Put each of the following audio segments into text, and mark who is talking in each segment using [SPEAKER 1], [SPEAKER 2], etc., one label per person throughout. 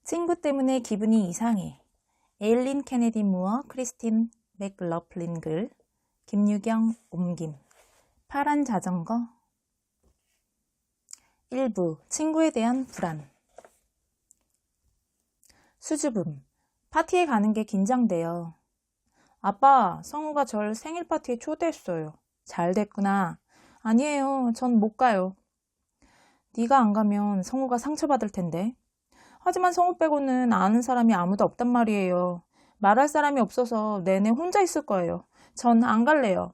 [SPEAKER 1] 친구 때문에 기분이 이상해. 에일린 케네디 무어, 크리스틴 맥러플린 글, 김유경 옮김. 파란 자전거. 1부. 친구에 대한 불안. 수줍음. 파티에 가는 게 긴장돼요. 아빠, 성우가 절 생일 파티에 초대했어요. 잘 됐구나. 아니에요, 전 못 가요. 네가 안 가면 성우가 상처받을 텐데. 하지만 성우 빼고는 아는 사람이 아무도 없단 말이에요. 말할 사람이 없어서 내내 혼자 있을 거예요. 전 안 갈래요.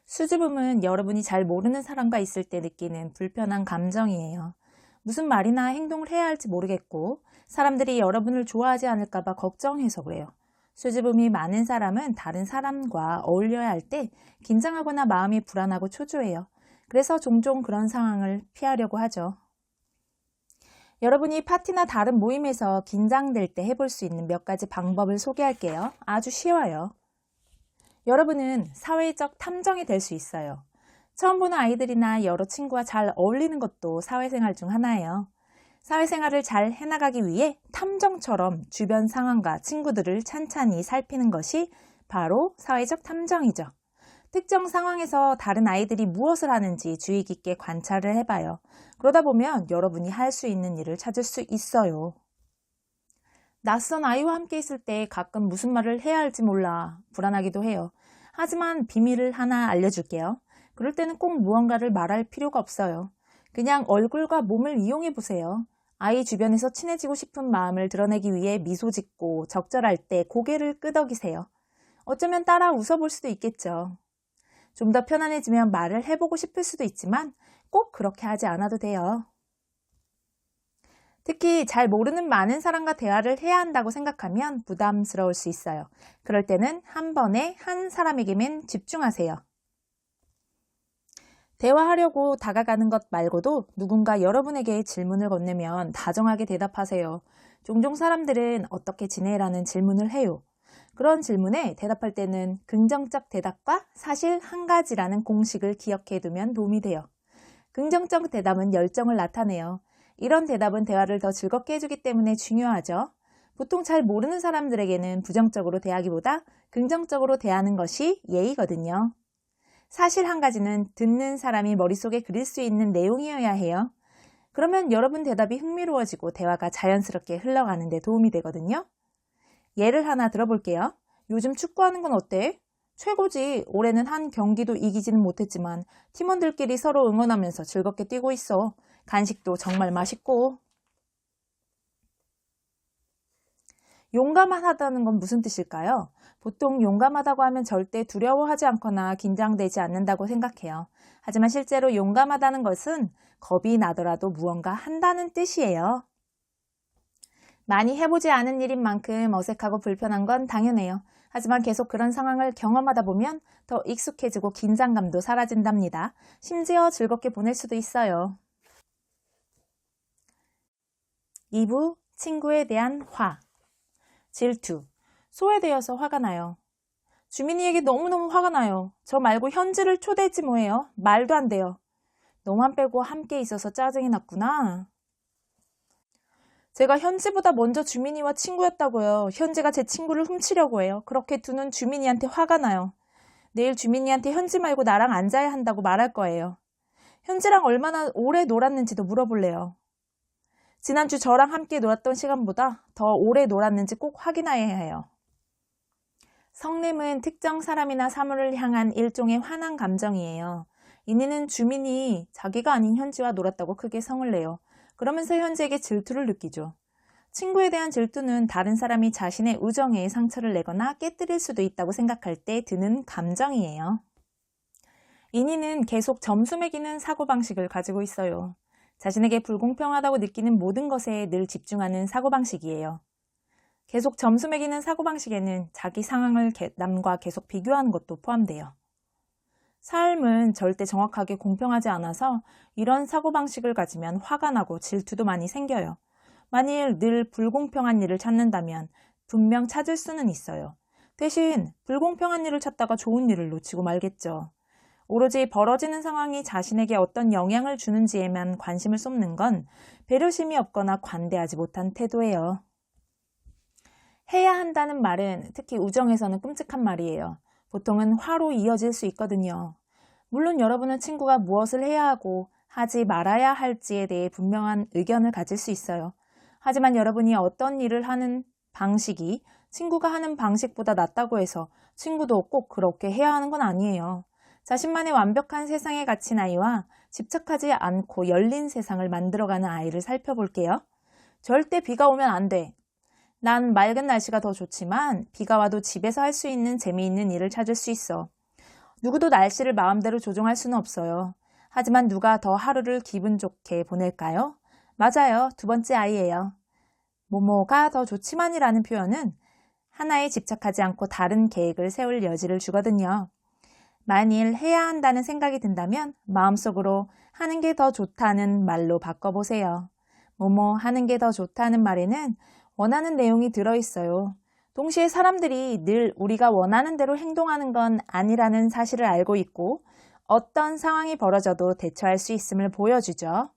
[SPEAKER 1] 수줍음은 여러분이 잘 모르는 사람과 있을 때 느끼는 불편한 감정이에요. 무슨 말이나 행동을 해야 할지 모르겠고 사람들이 여러분을 좋아하지 않을까 봐 걱정해서 그래요. 수줍음이 많은 사람은 다른 사람과 어울려야 할 때 긴장하거나 마음이 불안하고 초조해요. 그래서 종종 그런 상황을 피하려고 하죠. 여러분이 파티나 다른 모임에서 긴장될 때 해볼 수 있는 몇 가지 방법을 소개할게요. 아주 쉬워요. 여러분은 사회적 탐정이 될 수 있어요. 처음 보는 아이들이나 여러 친구와 잘 어울리는 것도 사회생활 중 하나예요. 사회생활을 잘 해나가기 위해 탐정처럼 주변 상황과 친구들을 찬찬히 살피는 것이 바로 사회적 탐정이죠. 특정 상황에서 다른 아이들이 무엇을 하는지 주의 깊게 관찰을 해봐요. 그러다 보면 여러분이 할 수 있는 일을 찾을 수 있어요. 낯선 아이와 함께 있을 때 가끔 무슨 말을 해야 할지 몰라 불안하기도 해요. 하지만 비밀을 하나 알려줄게요. 그럴 때는 꼭 무언가를 말할 필요가 없어요. 그냥 얼굴과 몸을 이용해 보세요. 아이 주변에서 친해지고 싶은 마음을 드러내기 위해 미소 짓고 적절할 때 고개를 끄덕이세요. 어쩌면 따라 웃어볼 수도 있겠죠. 좀 더 편안해지면 말을 해보고 싶을 수도 있지만 꼭 그렇게 하지 않아도 돼요. 특히 잘 모르는 많은 사람과 대화를 해야 한다고 생각하면 부담스러울 수 있어요. 그럴 때는 한 번에 한 사람에게만 집중하세요. 대화하려고 다가가는 것 말고도 누군가 여러분에게 질문을 건네면 다정하게 대답하세요. 종종 사람들은 어떻게 지내라는 질문을 해요. 그런 질문에 대답할 때는 긍정적 대답과 사실 한 가지라는 공식을 기억해 두면 도움이 돼요. 긍정적 대답은 열정을 나타내요. 이런 대답은 대화를 더 즐겁게 해주기 때문에 중요하죠. 보통 잘 모르는 사람들에게는 부정적으로 대하기보다 긍정적으로 대하는 것이 예의거든요. 사실 한 가지는 듣는 사람이 머릿속에 그릴 수 있는 내용이어야 해요. 그러면 여러분 대답이 흥미로워지고 대화가 자연스럽게 흘러가는 데 도움이 되거든요. 예를 하나 들어볼게요. 요즘 축구하는 건 어때? 최고지. 올해는 한 경기도 이기지는 못했지만 팀원들끼리 서로 응원하면서 즐겁게 뛰고 있어. 간식도 정말 맛있고. 용감하다는 건 무슨 뜻일까요? 보통 용감하다고 하면 절대 두려워하지 않거나 긴장되지 않는다고 생각해요. 하지만 실제로 용감하다는 것은 겁이 나더라도 무언가 한다는 뜻이에요. 많이 해보지 않은 일인 만큼 어색하고 불편한 건 당연해요. 하지만 계속 그런 상황을 경험하다 보면 더 익숙해지고 긴장감도 사라진답니다. 심지어 즐겁게 보낼 수도 있어요. 2부 친구에 대한 화. 질투. 소외되어서 화가 나요. 주민이에게 너무너무 화가 나요. 저 말고 현지를 초대했지 뭐예요. 말도 안 돼요. 너만 빼고 함께 있어서 짜증이 났구나. 제가 현지보다 먼저 주민이와 친구였다고요. 현지가 제 친구를 훔치려고 해요. 그렇게 두는 주민이한테 화가 나요. 내일 주민이한테 현지 말고 나랑 앉아야 한다고 말할 거예요. 현지랑 얼마나 오래 놀았는지도 물어볼래요. 지난주 저랑 함께 놀았던 시간보다 더 오래 놀았는지 꼭 확인해야 해요. 성냄은 특정 사람이나 사물을 향한 일종의 화난 감정이에요. 이내는 주민이 자기가 아닌 현지와 놀았다고 크게 성을 내요. 그러면서 현지에게 질투를 느끼죠. 친구에 대한 질투는 다른 사람이 자신의 우정에 상처를 내거나 깨뜨릴 수도 있다고 생각할 때 드는 감정이에요. 인이는 계속 점수 매기는 사고방식을 가지고 있어요. 자신에게 불공평하다고 느끼는 모든 것에 늘 집중하는 사고방식이에요. 계속 점수 매기는 사고방식에는 자기 상황을 남과 계속 비교하는 것도 포함돼요. 삶은 절대 정확하게 공평하지 않아서 이런 사고방식을 가지면 화가 나고 질투도 많이 생겨요. 만일 늘 불공평한 일을 찾는다면 분명 찾을 수는 있어요. 대신 불공평한 일을 찾다가 좋은 일을 놓치고 말겠죠. 오로지 벌어지는 상황이 자신에게 어떤 영향을 주는지에만 관심을 쏟는 건 배려심이 없거나 관대하지 못한 태도예요. 해야 한다는 말은 특히 우정에서는 끔찍한 말이에요. 보통은 화로 이어질 수 있거든요. 물론 여러분은 친구가 무엇을 해야 하고 하지 말아야 할지에 대해 분명한 의견을 가질 수 있어요. 하지만 여러분이 어떤 일을 하는 방식이 친구가 하는 방식보다 낫다고 해서 친구도 꼭 그렇게 해야 하는 건 아니에요. 자신만의 완벽한 세상에 갇힌 아이와 집착하지 않고 열린 세상을 만들어가는 아이를 살펴볼게요. 절대 비가 오면 안 돼. 난 맑은 날씨가 더 좋지만 비가 와도 집에서 할 수 있는 재미있는 일을 찾을 수 있어. 누구도 날씨를 마음대로 조종할 수는 없어요. 하지만 누가 더 하루를 기분 좋게 보낼까요? 맞아요. 두 번째 아이예요. 뭐뭐가 더 좋지만이라는 표현은 하나에 집착하지 않고 다른 계획을 세울 여지를 주거든요. 만일 해야 한다는 생각이 든다면 마음속으로 하는 게 더 좋다는 말로 바꿔보세요. 뭐뭐 하는 게 더 좋다는 말에는 원하는 내용이 들어있어요. 동시에 사람들이 늘 우리가 원하는 대로 행동하는 건 아니라는 사실을 알고 있고 어떤 상황이 벌어져도 대처할 수 있음을 보여주죠.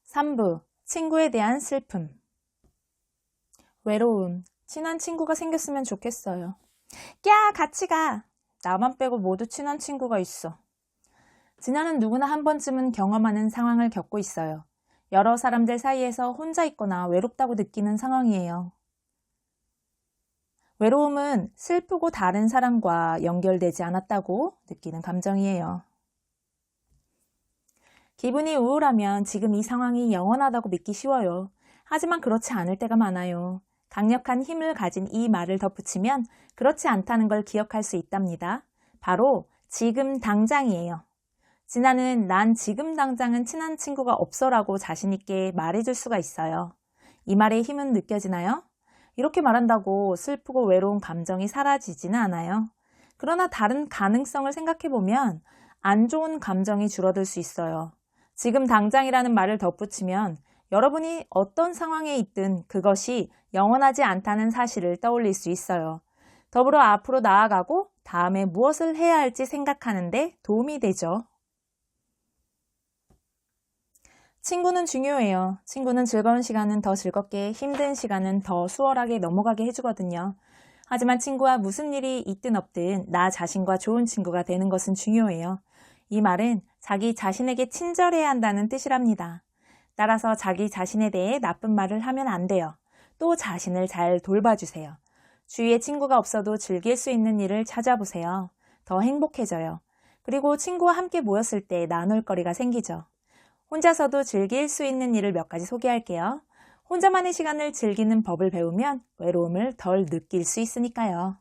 [SPEAKER 1] 3부, 친구에 대한 슬픔. 외로움, 친한 친구가 생겼으면 좋겠어요. 야, 같이 가! 나만 빼고 모두 친한 친구가 있어. 진아는 누구나 한 번쯤은 경험하는 상황을 겪고 있어요. 여러 사람들 사이에서 혼자 있거나 외롭다고 느끼는 상황이에요. 외로움은 슬프고 다른 사람과 연결되지 않았다고 느끼는 감정이에요. 기분이 우울하면 지금 이 상황이 영원하다고 믿기 쉬워요. 하지만 그렇지 않을 때가 많아요. 강력한 힘을 가진 이 말을 덧붙이면 그렇지 않다는 걸 기억할 수 있답니다. 바로 지금 당장이에요. 진아는 난 지금 당장은 친한 친구가 없어라고 자신있게 말해줄 수가 있어요. 이 말의 힘은 느껴지나요? 이렇게 말한다고 슬프고 외로운 감정이 사라지지는 않아요. 그러나 다른 가능성을 생각해보면 안 좋은 감정이 줄어들 수 있어요. 지금 당장이라는 말을 덧붙이면 여러분이 어떤 상황에 있든 그것이 영원하지 않다는 사실을 떠올릴 수 있어요. 더불어 앞으로 나아가고 다음에 무엇을 해야 할지 생각하는 데 도움이 되죠. 친구는 중요해요. 친구는 즐거운 시간은 더 즐겁게, 힘든 시간은 더 수월하게 넘어가게 해주거든요. 하지만 친구와 무슨 일이 있든 없든 나 자신과 좋은 친구가 되는 것은 중요해요. 이 말은 자기 자신에게 친절해야 한다는 뜻이랍니다. 따라서 자기 자신에 대해 나쁜 말을 하면 안 돼요. 또 자신을 잘 돌봐주세요. 주위에 친구가 없어도 즐길 수 있는 일을 찾아보세요. 더 행복해져요. 그리고 친구와 함께 모였을 때 나눌 거리가 생기죠. 혼자서도 즐길 수 있는 일을 몇 가지 소개할게요. 혼자만의 시간을 즐기는 법을 배우면 외로움을 덜 느낄 수 있으니까요.